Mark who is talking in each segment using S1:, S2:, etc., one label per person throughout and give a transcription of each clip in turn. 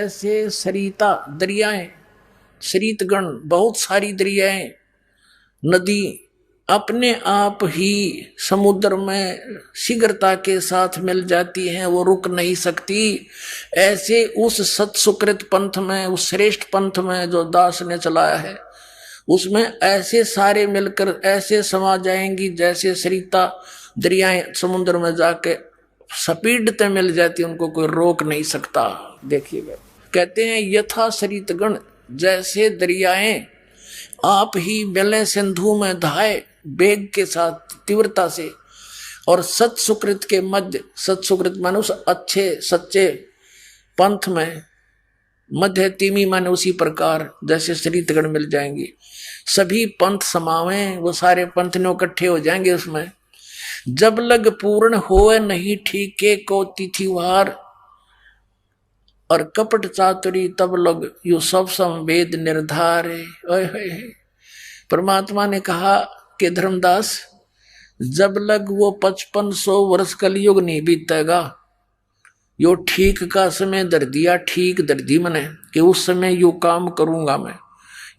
S1: जैसे सरिता दरियाएं, सरितगण बहुत सारी दरियाएं, नदी अपने आप ही समुद्र में शीघ्रता के साथ मिल जाती हैं, वो रुक नहीं सकती। ऐसे उस सत्सुकृत पंथ में, उस श्रेष्ठ पंथ में जो दास ने चलाया है, उसमें ऐसे सारे मिलकर ऐसे समा जाएंगी जैसे सरिता दरियाएं समुद्र में जाके स्पीडते मिल जाती, उनको कोई रोक नहीं सकता। देखिएगा, कहते हैं यथा सरितगण, जैसे दरियाएं आप ही मिले सिंधु में धाए वेग के साथ, तीव्रता से, और सत्सुकृत के मध्य, सत्सुकृत माने उस अच्छे सच्चे पंथ में, मध्य तीमी माने उसी प्रकार जैसे सरितगण मिल जाएंगी। सभी पंथ समावे, वो सारे पंथ ने इकट्ठे हो जाएंगे उसमें। जब लग पूर्ण होए नहीं ठीके को तिथिवार, और कपट चातुरी तब लग यू सब संवेद निर्धार। परमात्मा ने कहा कि धर्मदास, जब लग वो 5500 वर्ष कलयुग नहीं बीतेगा, यो ठीक का समय दर दिया, ठीक दर दी मने कि उस समय यो काम करूंगा मैं।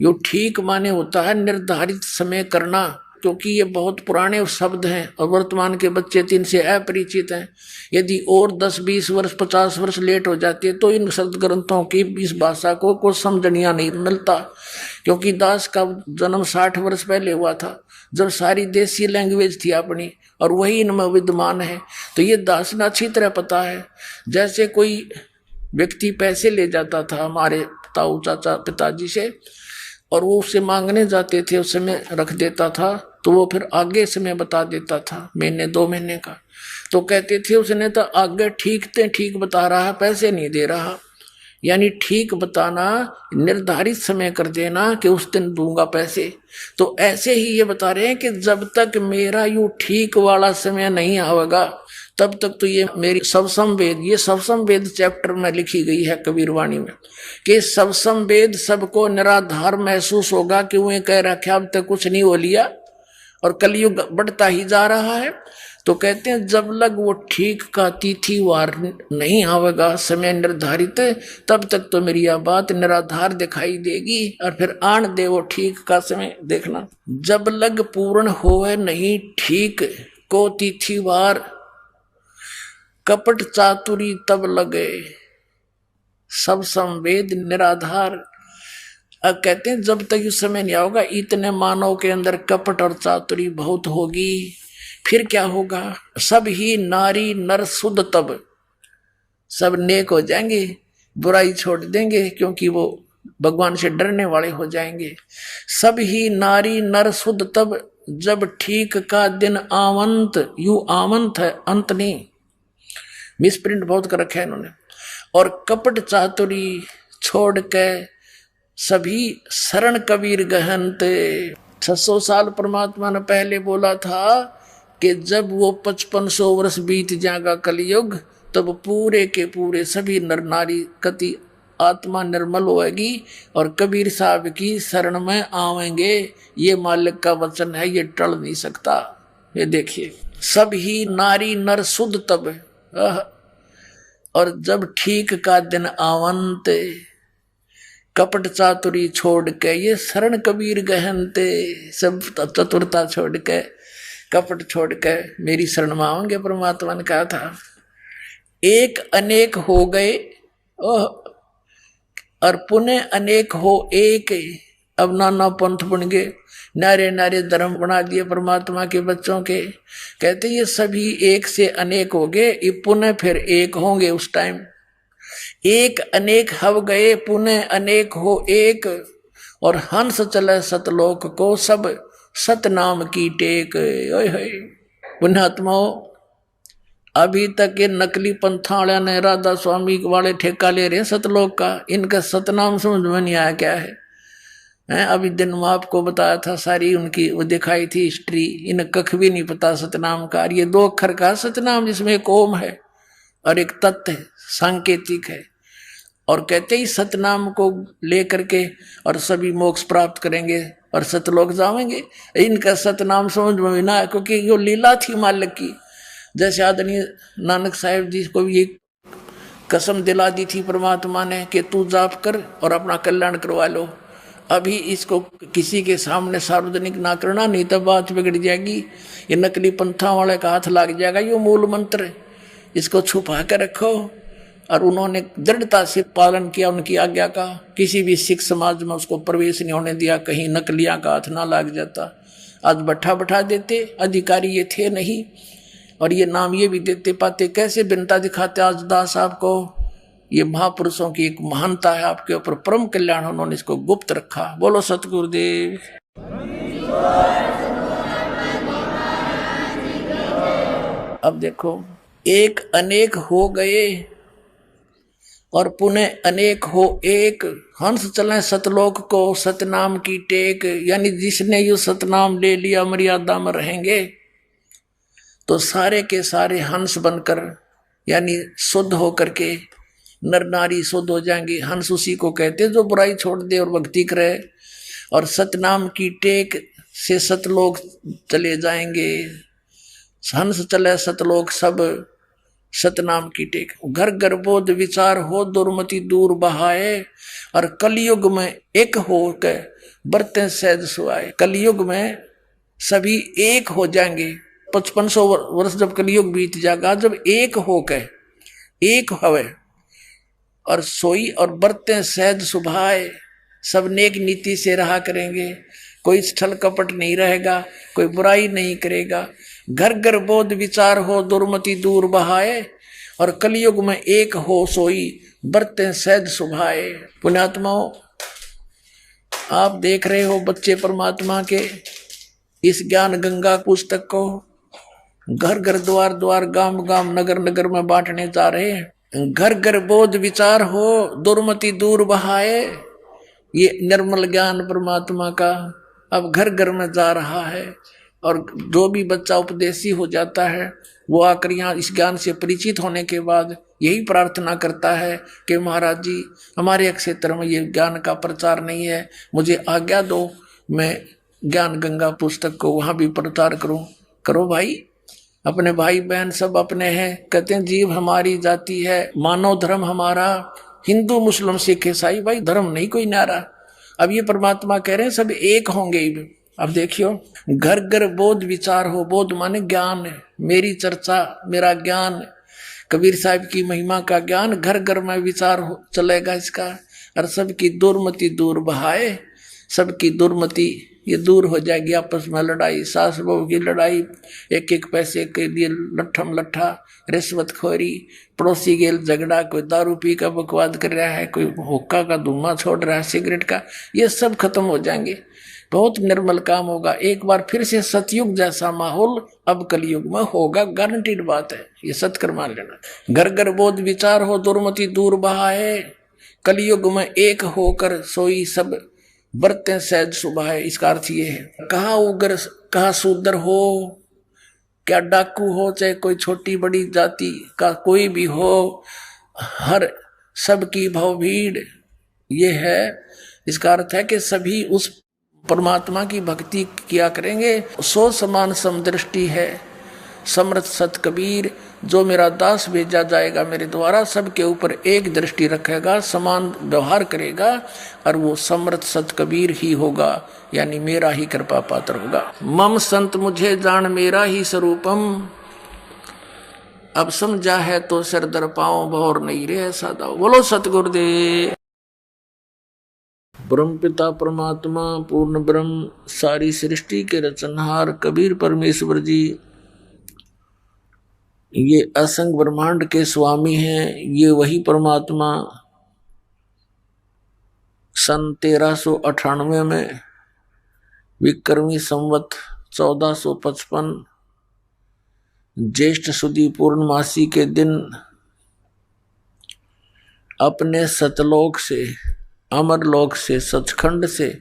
S1: यो ठीक माने होता है निर्धारित समय करना, क्योंकि ये बहुत पुराने शब्द हैं और वर्तमान के बच्चे तो इनसे अपरिचित हैं। यदि और 10, 20 वर्ष, 50 वर्ष लेट हो जाती है तो इन शब्द ग्रंथों की इस भाषा को कुछ समझनिया नहीं मिलता, क्योंकि दास का जन्म 60 वर्ष पहले हुआ था, जब सारी देसी लैंग्वेज थी अपनी, और वही इनमें विद्यमान है। तो ये दास ने अच्छी तरह पता है। जैसे कोई व्यक्ति पैसे ले जाता था हमारे ताऊ चाचा पिताजी से, और वो उससे मांगने जाते थे, उस समय रख देता था, तो वो फिर आगे समय बता देता था, महीने 2 महीने का। तो कहते थे उसने तो आगे ठीक बता रहा है, पैसे नहीं दे रहा। यानी ठीक बताना, निर्धारित समय कर देना कि उस दिन दूंगा पैसे। तो ऐसे ही ये बता रहे हैं कि जब तक मेरा यू ठीक वाला समय नहीं आवेगा, तब तक तो ये मेरी सबसंवेद, ये सबसंवेद चैप्टर में लिखी गई है कबीरवाणी में, कि सबसंवेद सबको निराधार महसूस होगा कि वो कह रखा अब तक कुछ नहीं हो लिया और कलयुग बढ़ता ही जा रहा है। तो कहते हैं जब लग वो ठीक का तिथिवार नहीं आवेगा, समय निर्धारित, तब तक तो मेरी यह बात निराधार दिखाई देगी। और फिर आन दे वो ठीक का समय देखना। जब लग पूर्ण होए नहीं ठीक को तिथिवार, कपट चातुरी तब लगे सब संवेद निराधार। अब कहते हैं जब तक इस समय नहीं होगा, इतने मानव के अंदर कपट और चातुरी बहुत होगी। फिर क्या होगा? सब ही नारी नर शुद्ध, तब सब नेक हो जाएंगे, बुराई छोड़ देंगे, क्योंकि वो भगवान से डरने वाले हो जाएंगे। सब ही नारी नर शुद्ध तब, जब ठीक का दिन आवंत, यू आवंत है अंत नहीं, मिसप्रिंट बहुत कर रखा है इन्होंने। और कपट चातुरी छोड़ के सभी शरण कबीर गहनते। 600 साल परमात्मा ने पहले बोला था कि जब वो 5500 वर्ष बीत जाएगा कलयुग, तब पूरे के पूरे सभी नर नारी कति आत्मा निर्मल होगी और कबीर साहब की शरण में आवेंगे। ये मालिक का वचन है, ये टल नहीं सकता। ये देखिए, सब ही नारी नर शुद्ध तब, और जब ठीक का दिन आवंत, कपट चातुरी छोड़ के ये शरण कबीर गहनते। सब चतुरता छोड़ के, कपट छोड़ के मेरी शरण में आओगे। परमात्मा ने कहा था एक अनेक हो गए और पुनः अनेक हो एक, अब नाना पंथ बन गए, नारे नारे धर्म बना दिए परमात्मा के बच्चों के। कहते ये सभी एक से अनेक हो गए, ये पुनः फिर एक होंगे उस टाइम। एक अनेक हव गए, पुनः अनेक हो एक, और हंस चले सतलोक को सब सतनाम की टेक। पुण्यात्माओं, अभी तक ये नकली पंथाड़ा ने राधा स्वामी वाले ठेका ले रहे हैं सतलोक का, इनका सतनाम समझ में नहीं आया क्या है। अभी दिन में आपको बताया था, सारी उनकी वो दिखाई थी हिस्ट्री, इन कख भी नहीं पता सतनाम का। ये 2 अक्षर का सतनाम, जिसमें एक ओम है और एक तत्व है, सांकेतिक है। और कहते ही सतनाम को लेकर के और सभी मोक्ष प्राप्त करेंगे और सतलोक जाएंगे। इनका सतनाम समझ में ना आया, क्योंकि ये लीला थी मालिक की। जैसे आदरणीय नानक साहिब जी को भी कसम दिला दी थी परमात्मा ने कि तू जाप कर और अपना कल्याण करवा लो। अभी इसको किसी के सामने सार्वजनिक ना करना, नहीं तो बात बिगड़ जाएगी। ये नकली पंथा वाले का हाथ लग जाएगा। ये मूल मंत्र इसको छुपा कर रखो। और उन्होंने दृढ़ता से पालन किया उनकी आज्ञा का। किसी भी सिख समाज में उसको प्रवेश नहीं होने दिया, कहीं नकलिया का हाथ ना लग जाता। आज बैठा देते, अधिकारी ये थे नहीं, और ये नाम ये भी देते पाते। कैसे बिनता दिखाते आज दास साहब को। ये महापुरुषों की एक महानता है आपके ऊपर, परम कल्याण उन्होंने इसको गुप्त रखा। बोलो सतगुरुदेव। अब देखो, एक अनेक हो गए और पुनः अनेक हो एक। हंस चले सतलोक को सतनाम की टेक। यानी जिसने यू सतनाम ले लिया मर्यादा में रहेंगे तो सारे के सारे हंस बनकर, यानी शुद्ध होकर के नर नारी शुद्ध हो जाएंगे। हंस उसी को कहते जो बुराई छोड़ दे और भक्ति करे। और सतनाम की टेक से सतलोक चले जाएंगे। हंस चले सतलोक सब सतनाम की टेक। घर घर बोध विचार हो दुर्मति दूर बहाए। और कलयुग में एक हो के बरते सहज सुहाए। कलयुग में सभी एक हो जाएंगे। 5500 वर्ष जब कलयुग बीत जाएगा, जब एक हो के एक हवे और सोई और बरते सहज सुभाए। सब नेक नीति से रहा करेंगे, कोई छल कपट नहीं रहेगा, कोई बुराई नहीं करेगा। घर घर बोध विचार हो दुर्मति दूर बहाए। और कलयुग में एक हो सोई बरते सहज सुभाए। पुण्यात्माओं, आप देख रहे हो बच्चे परमात्मा के इस ज्ञान गंगा पुस्तक को घर घर द्वार द्वार गांव गांव नगर नगर में बांटने जा रहे हैं। घर घर बोध विचार हो दुर्मति दूर बहाए। ये निर्मल ज्ञान परमात्मा का अब घर घर में जा रहा है। और जो भी बच्चा उपदेशी हो जाता है वो आकर यहाँ इस ज्ञान से परिचित होने के बाद यही प्रार्थना करता है कि महाराज जी, हमारे क्षेत्र में ये ज्ञान का प्रचार नहीं है, मुझे आज्ञा दो, मैं ज्ञान गंगा पुस्तक को वहाँ भी प्रचार करूँ। करो भाई, अपने भाई बहन सब अपने हैं। कहते हैं जीव हमारी जाति है, मानव धर्म हमारा, हिंदू मुस्लिम सिख ईसाई, भाई धर्म नहीं कोई न्यारा। अब ये परमात्मा कह रहे हैं सब एक होंगे। अब देखियो, घर घर बोध विचार हो। बोध माने ज्ञान, मेरी चर्चा, मेरा ज्ञान, कबीर साहब की महिमा का ज्ञान घर घर में विचार हो चलेगा इसका। और सबकी दुर्मति दूर बहाए। सबकी दुर्मति ये दूर हो जाएगी। आपस में लड़ाई, सास बहू की लड़ाई, एक एक पैसे के लिए लट्ठम लट्ठा, रिश्वतखोरी, पड़ोसी के झगड़ा, कोई दारू पी का बकवाद कर रहा है, कोई हुक्का का धुआं छोड़ रहा है, सिगरेट का, ये सब खत्म हो जाएंगे। बहुत निर्मल काम होगा। एक बार फिर से सतयुग जैसा माहौल अब कलयुग में होगा, गारंटीड बात है, ये सत्कर मान लेना। घर घर बोध विचार हो दुर्मति दूर बहाए। कलयुग में एक होकर सोई सब बरते सहज सुभाए। इसका अर्थ ये है, कहाँ उग्र कहाँ शूद्र हो, क्या डाकू हो, चाहे कोई छोटी बड़ी जाति का कोई भी हो, हर सबकी भवभीड़ ये है। इसका अर्थ है कि सभी उस परमात्मा की भक्ति किया करेंगे। सो समान समदृष्टि है समर्थ सत कबीर, जो मेरा दास भेजा जाएगा मेरे द्वारा सबके ऊपर एक दृष्टि रखेगा, समान व्यवहार करेगा, और वो समर्थ सत कबीर ही होगा, यानी मेरा ही कृपा पात्र होगा। मम संत मुझे जान मेरा ही स्वरूपम। अब समझा है तो सिर दर पाओ, भौर नहीं रे सादा। बोलो सतगुरुदेव। ब्रह्म पिता परमात्मा पूर्ण ब्रह्म, सारी सृष्टि के रचनहार कबीर परमेश्वर जी ये असंग ब्रह्मांड के स्वामी हैं। ये वही परमात्मा सन 1398 में विक्रमी संवत 1455 ज्येष्ठ सुदी पूर्णमासी के दिन अपने सतलोक से, अमरलोक से, सचखंड से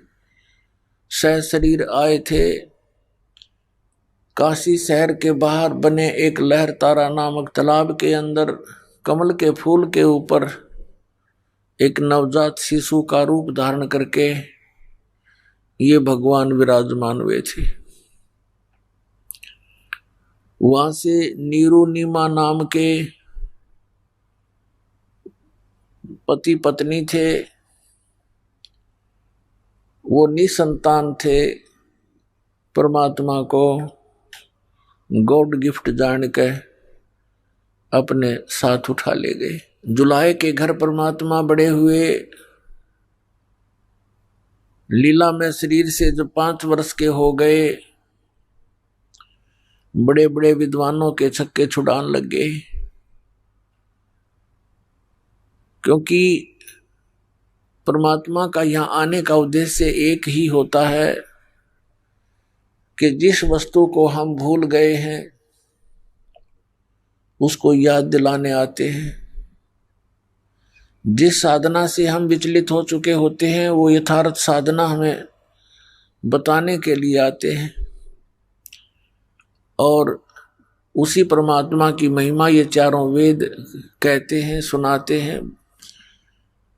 S1: सहशरीर आए थे। काशी शहर के बाहर बने एक लहर तारा नामक तालाब के अंदर कमल के फूल के ऊपर एक नवजात शिशु का रूप धारण करके ये भगवान विराजमान हुए थे। वहां से नीरू नीमा नाम के पति पत्नी थे, वो निसंतान थे, परमात्मा को गॉड गिफ्ट जान के अपने साथ उठा ले गए। जुलाहे के घर परमात्मा बड़े हुए। लीला में शरीर से जब 5 वर्ष के हो गए, बड़े बड़े विद्वानों के छक्के छुड़ान लग गए, क्योंकि परमात्मा का यहाँ आने का उद्देश्य एक ही होता है कि जिस वस्तु को हम भूल गए हैं उसको याद दिलाने आते हैं। जिस साधना से हम विचलित हो चुके होते हैं वो यथार्थ साधना हमें बताने के लिए आते हैं, और उसी परमात्मा की महिमा ये चारों वेद कहते हैं, सुनाते हैं।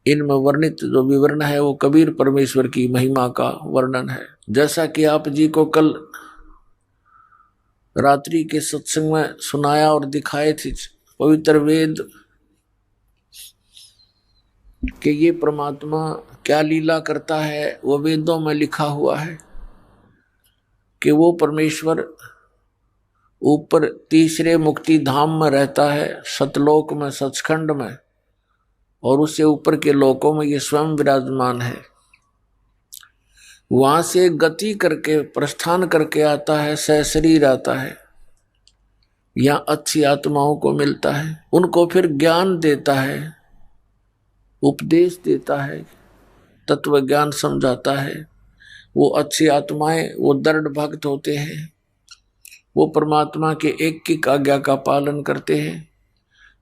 S1: इनमें वर्णित जो विवरण है वो कबीर परमेश्वर की महिमा का वर्णन है। जैसा कि आप जी को कल रात्रि के सत्संग में सुनाया और दिखाए थे पवित्र वेद कि ये परमात्मा क्या लीला करता है, वो वेदों में लिखा हुआ है कि वो परमेश्वर ऊपर तीसरे मुक्ति धाम में रहता है, सतलोक में, सचखंड में, और उससे ऊपर के लोकों में ये स्वयं विराजमान है। वहां से गति करके प्रस्थान करके आता है, सशरीर आता है, यहाँ अच्छी आत्माओं को मिलता है, उनको फिर ज्ञान देता है, उपदेश देता है, तत्व ज्ञान समझाता है। वो अच्छी आत्माएं, वो दृढ़ भक्त होते हैं, वो परमात्मा के एक आज्ञा का पालन करते हैं,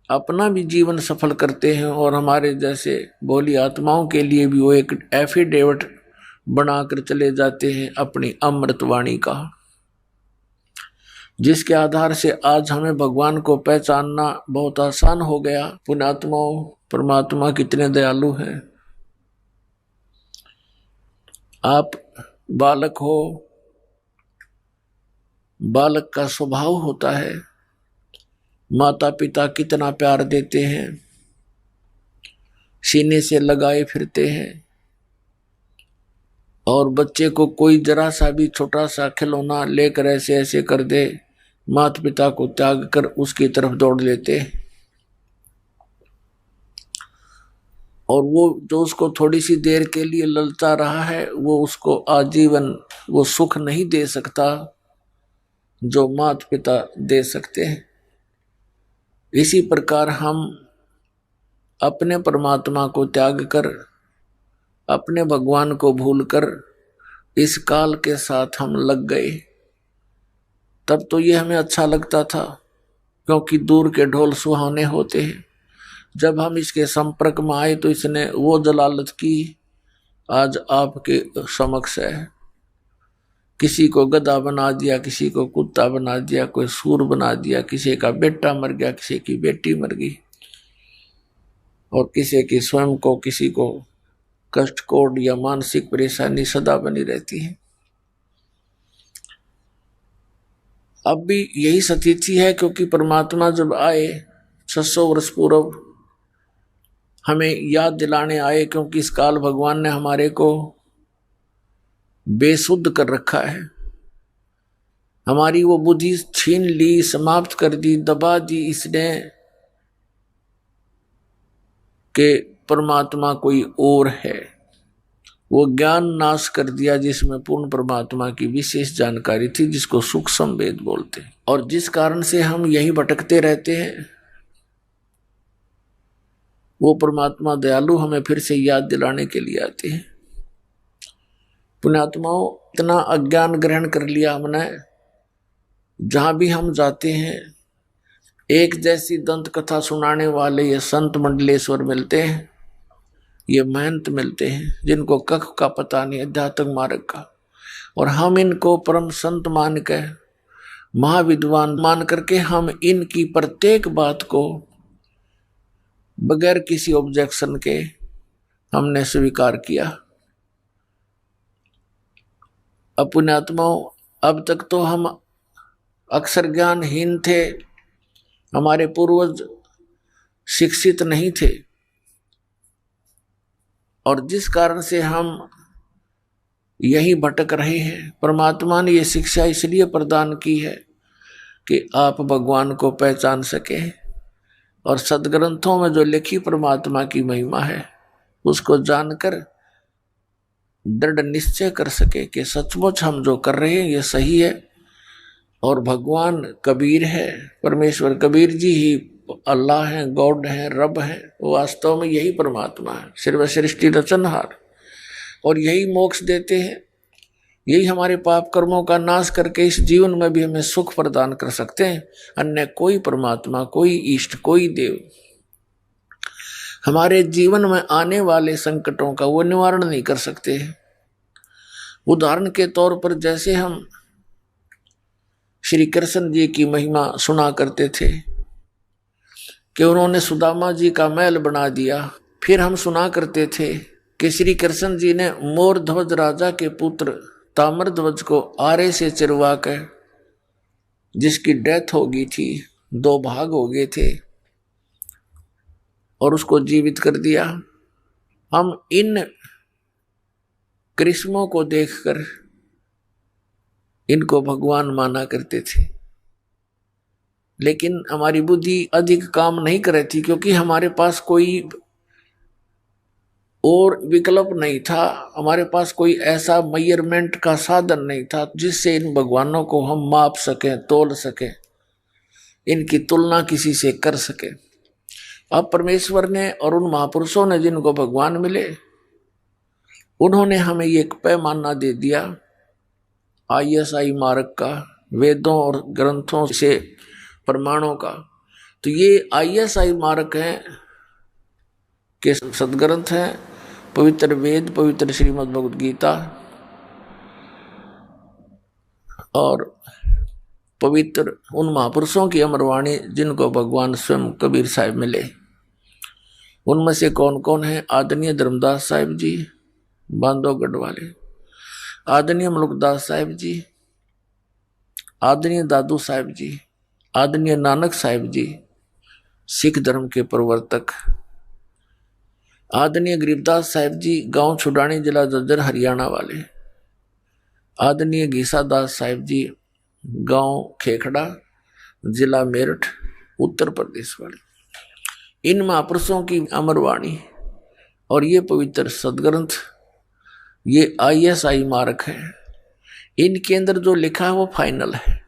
S1: अपना भी जीवन सफल करते हैं, और हमारे जैसे भोली आत्माओं के लिए भी वो एक एफिडेविट बनाकर चले जाते हैं अपनी अमृतवाणी का, जिसके आधार से आज हमें भगवान को पहचानना बहुत आसान हो गया। पुण्यात्माओं, परमात्मा कितने दयालु हैं। आप बालक हो, बालक का स्वभाव होता है, माता पिता कितना प्यार देते हैं, सीने से लगाए फिरते हैं, और बच्चे को कोई जरा सा भी छोटा सा खिलौना लेकर ऐसे ऐसे कर दे, माता पिता को त्याग कर उसकी तरफ दौड़ लेते हैं, और वो जो उसको थोड़ी सी देर के लिए ललचा रहा है वो उसको आजीवन वो सुख नहीं दे सकता जो माता पिता दे सकते हैं। इसी प्रकार हम अपने परमात्मा को त्याग कर, अपने भगवान को भूलकर इस काल के साथ हम लग गए। तब तो ये हमें अच्छा लगता था, क्योंकि दूर के ढोल सुहाने होते हैं। जब हम इसके संपर्क में आए तो इसने वो जलालत की आज आपके समक्ष है। किसी को गधा बना दिया, किसी को कुत्ता बना दिया, कोई सूर बना दिया, किसी का बेटा मर गया, किसी की बेटी मर गई, और किसी की स्वयं को, किसी को कष्ट कोड या मानसिक परेशानी सदा बनी रहती है। अब भी यही स्थिति है, क्योंकि परमात्मा जब आए 600 वर्ष पूर्व हमें याद दिलाने आए, क्योंकि इस काल भगवान ने हमारे को बेसुध कर रखा है, हमारी वो बुद्धि छीन ली, समाप्त कर दी, दबा दी इसने कि परमात्मा कोई और है। वो ज्ञान नाश कर दिया जिसमें पूर्ण परमात्मा की विशेष जानकारी थी, जिसको सूक्ष्म वेद बोलते हैं, और जिस कारण से हम यही भटकते रहते हैं। वो परमात्मा दयालु हमें फिर से याद दिलाने के लिए आते हैं। पुण्यात्माओं, इतना अज्ञान ग्रहण कर लिया हमने, जहां भी हम जाते हैं एक जैसी दंत कथा सुनाने वाले ये संत मंडलेश्वर मिलते हैं, ये महंत मिलते हैं, जिनको कख का पता नहीं, अध्यात्म मार्ग का, और हम इनको परम संत मान के, महाविद्वान मान करके हम इनकी प्रत्येक बात को बगैर किसी ऑब्जेक्शन के हमने स्वीकार किया। अब पुण्यात्माओं, अब तक तो हम अक्षर ज्ञानहीन थे, हमारे पूर्वज शिक्षित नहीं थे, और जिस कारण से हम यही भटक रहे हैं, परमात्मा ने ये शिक्षा इसलिए प्रदान की है कि आप भगवान को पहचान सकें और सदग्रंथों में जो लिखी परमात्मा की महिमा है उसको जानकर दृढ़ निश्चय कर सके कि सचमुच हम जो कर रहे हैं ये सही है और भगवान कबीर है, परमेश्वर कबीर जी ही अल्लाह हैं, गॉड हैं, रब हैं। वो वास्तव में यही परमात्मा है, सर्व सृष्टि रचनहार, और यही मोक्ष देते हैं। यही हमारे पाप कर्मों का नाश करके इस जीवन में भी हमें सुख प्रदान कर सकते हैं। अन्य कोई परमात्मा, कोई इष्ट, कोई देव हमारे जीवन में आने वाले संकटों का वो निवारण नहीं कर सकते। उदाहरण के तौर पर जैसे हम श्री कृष्ण जी की महिमा सुना करते थे कि उन्होंने सुदामा जी का महल बना दिया, फिर हम सुना करते थे कि श्री कृष्ण जी ने मोर ध्वज राजा के पुत्र ताम्र ध्वज को आरे से चिरवा कर, जिसकी डेथ हो गई थी, 2 भाग हो गए थे, और उसको जीवित कर दिया। हम इन कृष्णों को देखकर इनको भगवान माना करते थे, लेकिन हमारी बुद्धि अधिक काम नहीं कर रही थी क्योंकि हमारे पास कोई और विकल्प नहीं था, हमारे पास कोई ऐसा मेजरमेंट का साधन नहीं था जिससे इन भगवानों को हम माप सकें, तोल सकें, इनकी तुलना किसी से कर सकें। अब परमेश्वर ने और उन महापुरुषों ने जिनको भगवान मिले उन्होंने हमें एक पैमाना दे दिया ISI मार्ग का, वेदों और ग्रंथों से प्रमाणों का। तो ये ISI मार्ग है के सदग्रंथ हैं, पवित्र वेद, पवित्र श्रीमद् भगवद गीता और पवित्र उन महापुरुषों की अमरवाणी जिनको भगवान स्वयं कबीर साहिब मिले। उनमें से कौन कौन है? आदरणीय धर्मदास साहिब जी बांधवगढ़ वाले, आदरणीय मलुकदास साहिब जी, आदरणीय दादू साहिब जी, आदरणीय नानक साहिब जी सिख धर्म के प्रवर्तक, आदरणीय गरीबदास साहिब जी गांव छुडानी जिला जज्जर हरियाणा वाले, आदरणीय गीसा दास साहिब जी गांव खेखड़ा जिला मेरठ उत्तर प्रदेश वाले। इन महापुरुषों की अमरवाणी और ये पवित्र सदग्रंथ, ये ISI मार्ग है। इनके अंदर जो लिखा है वो फाइनल है।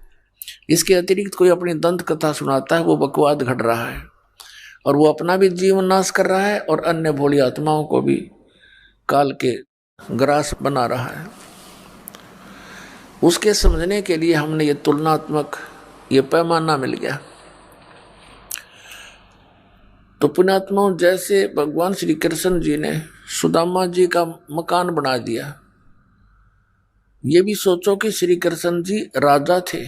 S1: इसके अतिरिक्त कोई अपनी दंत कथा सुनाता है वो बकवाद घट रहा है, और वो अपना भी जीवन नाश कर रहा है और अन्य भोली आत्माओं को भी काल के ग्रास बना रहा है। उसके समझने के लिए हमने ये तुलनात्मक ये पैमाना मिल गया। तो पुण्यात्माओं, जैसे भगवान श्री कृष्ण जी ने सुदामा जी का मकान बना दिया, ये भी सोचो कि श्री कृष्ण जी राजा थे,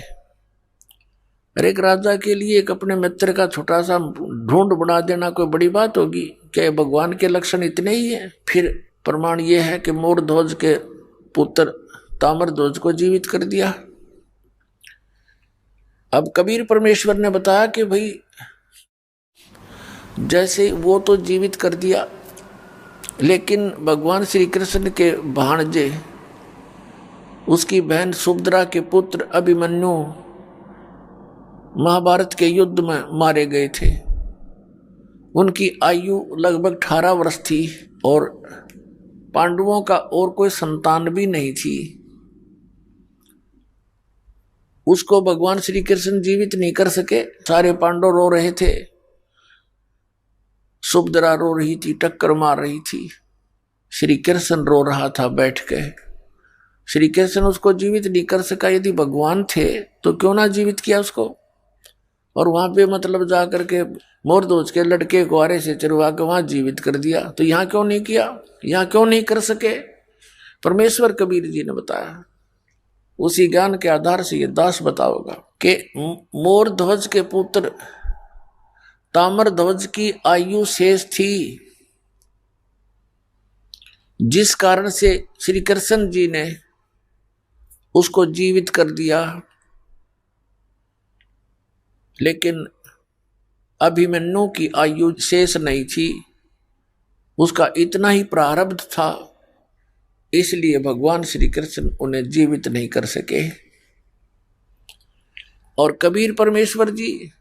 S1: और एक राजा के लिए एक अपने मित्र का छोटा सा ढूंढ बना देना कोई बड़ी बात होगी क्या? भगवान के लक्षण इतने ही हैं। फिर प्रमाण ये है कि मोर ध्वज के पुत्र ताम्र ध्वज को जीवित कर दिया। अब कबीर परमेश्वर ने बताया कि भाई जैसे वो तो जीवित कर दिया, लेकिन भगवान श्री कृष्ण के भाणजे, उसकी बहन सुभद्रा के पुत्र अभिमन्यु महाभारत के युद्ध में मारे गए थे। उनकी आयु लगभग 18 वर्ष थी और पांडवों का और कोई संतान भी नहीं थी। उसको भगवान श्री कृष्ण जीवित नहीं कर सके। सारे पांडव रो रहे थे, सुभद्रा रो रही थी, टक्कर मार रही थी, श्री कृष्ण रो रहा था बैठ के। श्री कृष्ण उसको जीवित नहीं कर सका। यदि भगवान थे तो क्यों ना जीवित किया उसको, और वहां पे मतलब जा करके मोरध्वज के लड़के को आरे से चिरवा के वहां जीवित कर दिया। तो यहाँ क्यों नहीं किया, यहाँ क्यों नहीं कर सके? परमेश्वर कबीर जी ने बताया। उसी ज्ञान के आधार से ये दास बताओगा कि मोर ध्वज के पुत्र ताम्र ध्वज की आयु शेष थी, जिस कारण से श्री कृष्ण जी ने उसको जीवित कर दिया। लेकिन अभिमन्यु की आयु शेष नहीं थी, उसका इतना ही प्रारब्ध था, इसलिए भगवान श्री कृष्ण उन्हें जीवित नहीं कर सके। और कबीर परमेश्वर जी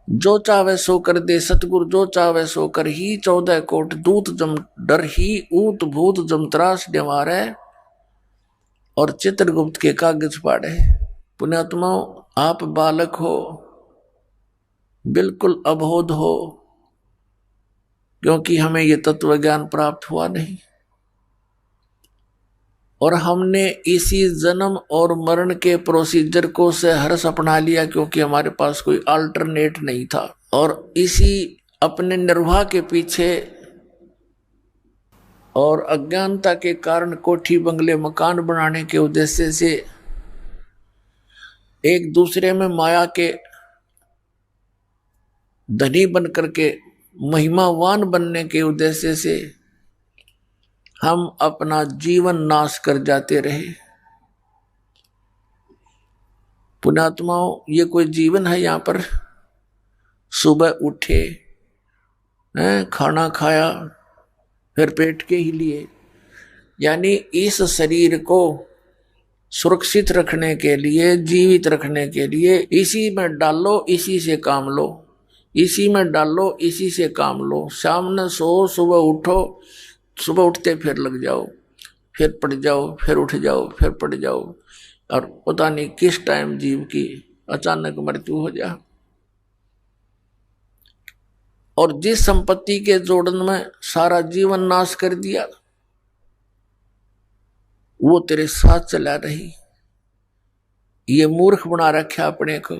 S1: जो चावे सो कर दे सतगुरु, जो चावे सो कर ही 14 कोट दूत जम डर ही ऊत भूत जमत्रास निवारे और चित्रगुप्त के कागज पाड़े। पुण्यात्मा, आप बालक हो, बिल्कुल अबोध हो, क्योंकि हमें ये तत्व ज्ञान प्राप्त हुआ नहीं और हमने इसी जन्म और मरण के प्रोसीजर को से हर्ष अपना लिया, क्योंकि हमारे पास कोई अल्टरनेट नहीं था। और इसी अपने निर्वाह के पीछे और अज्ञानता के कारण कोठी बंगले मकान बनाने के उद्देश्य से एक दूसरे में माया के धनी बन करके महिमावान बनने के उद्देश्य से हम अपना जीवन नाश कर जाते रहे। पुण्यात्माओं, ये कोई जीवन है? यहाँ पर सुबह उठे, खाना खाया, फिर पेट के ही लिए, यानी इस शरीर को सुरक्षित रखने के लिए, जीवित रखने के लिए इसी में डालो, इसी से काम लो, इसी में डालो, इसी से काम लो। सामने सो, सुबह उठो, सुबह उठते फिर लग जाओ, फिर पड़ जाओ, फिर उठ जाओ, फिर पड़ जाओ, और पता नहीं किस टाइम जीव की अचानक मृत्यु हो जाए। और जिस संपत्ति के जोड़न में सारा जीवन नाश कर दिया, वो तेरे साथ चला रही। ये मूर्ख बना रखा अपने को।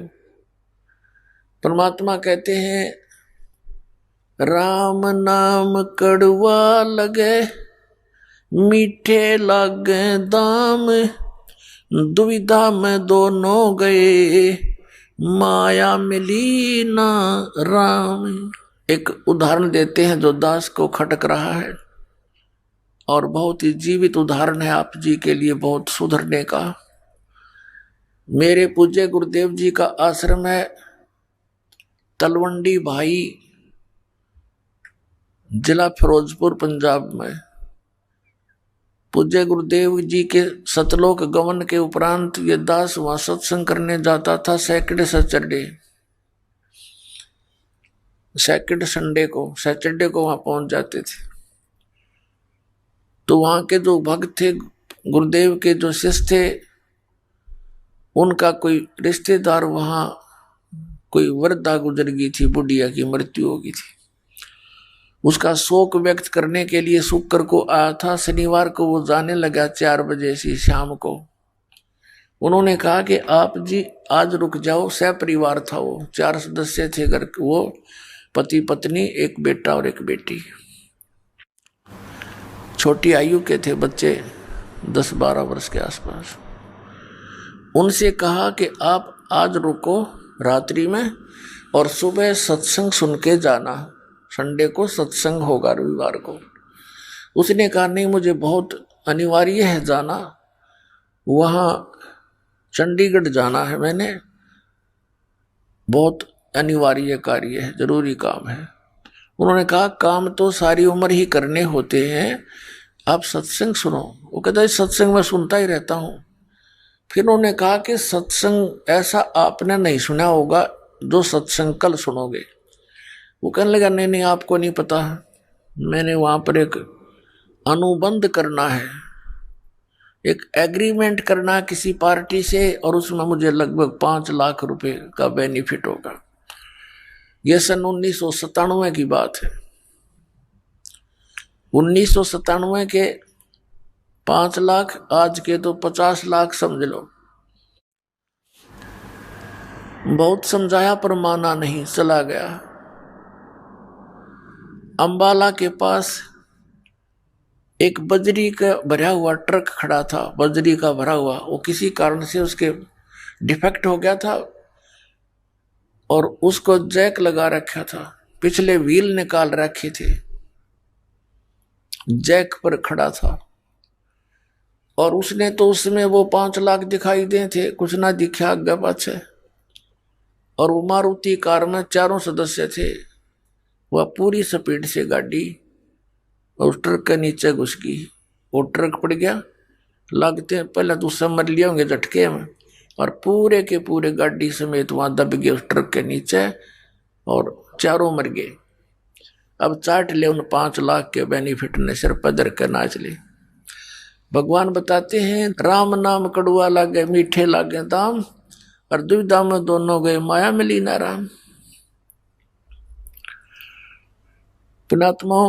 S1: परमात्मा कहते हैं, राम नाम कड़वा लगे मीठे लागे दाम, दुविधा में दोनों गए माया मिली ना राम। एक उदाहरण देते हैं जो दास को खटक रहा है, और बहुत ही जीवित उदाहरण है आप जी के लिए बहुत सुधरने का। मेरे पूज्य गुरुदेव जी का आश्रम है तलवंडी भाई, जिला फिरोजपुर, पंजाब में। पूज्य गुरुदेव जी के सतलोक गमन के उपरांत ये दास वहां सत्संग करने जाता था। सैटरडे संडे को वहां पहुंच जाते थे। तो वहां के जो भक्त थे, गुरुदेव के जो शिष्य थे, उनका कोई रिश्तेदार वहां कोई वृद्धा गुजर गई थी, बुढ़िया की मृत्यु हो गई थी। उसका शोक व्यक्त करने के लिए शुक्र को आया था। शनिवार को वो जाने लगा 4 बजे से शाम को। उन्होंने कहा कि आप जी आज रुक जाओ। सह परिवार था वो, 4 सदस्य थे घर, वो पति पत्नी, एक बेटा और एक बेटी। छोटी आयु के थे बच्चे, 10-12 वर्ष के आसपास। उनसे कहा कि आप आज रुको रात्रि में और सुबह सत्संग सुन के जाना। संडे को सत्संग होगा, रविवार को। उसने कहा नहीं, मुझे बहुत अनिवार्य है जाना, वहाँ चंडीगढ़ जाना है, मैंने बहुत अनिवार्य कार्य है, जरूरी काम है। उन्होंने कहा काम तो सारी उम्र ही करने होते हैं, आप सत्संग सुनो। वो कहता है सत्संग मैं सुनता ही रहता हूँ। फिर उन्होंने कहा कि सत्संग ऐसा आपने नहीं सुना होगा जो सत्संग कल सुनोगे। वो कहने लगा नहीं नहीं, आपको नहीं पता, मैंने वहाँ पर एक अनुबंध करना है, एक एग्रीमेंट करना है किसी पार्टी से, और उसमें मुझे लगभग 5 लाख रुपए का बेनिफिट होगा। यह सन 1997 की बात है। 1997 के 5 लाख, आज के तो 50 लाख समझ लो। बहुत समझाया पर माना नहीं, चला गया। अंबाला के पास एक बजरी का भरा हुआ ट्रक खड़ा था, बजरी का भरा हुआ। वो किसी कारण से उसके डिफेक्ट हो गया था और उसको जैक लगा रखा था, पिछले व्हील निकाल रखे थे, जैक पर खड़ा था। और उसने तो उसमें वो 5 लाख दिखाई दे थे, कुछ ना दिखा आगे पाछे। और वो मारुति कार में 4 सदस्य थे, वह पूरी स्पीड से गाड़ी और ट्रक के नीचे घुस गई। वो ट्रक पड़ गया, लगते पहले तो सब मर लिए होंगे झटके में, और पूरे के पूरे गाड़ी समेत वहां दब गए उस ट्रक के नीचे और चारों मर गए। अब चाट ले उन 5 लाख के बेनिफिट ने सिर पर धर के नाच ले। भगवान बताते हैं राम नाम कड़ुआ लागे मीठे लागे दाम, और दुविधा में दोनों गए माया मिली ना राम। पुणात्मा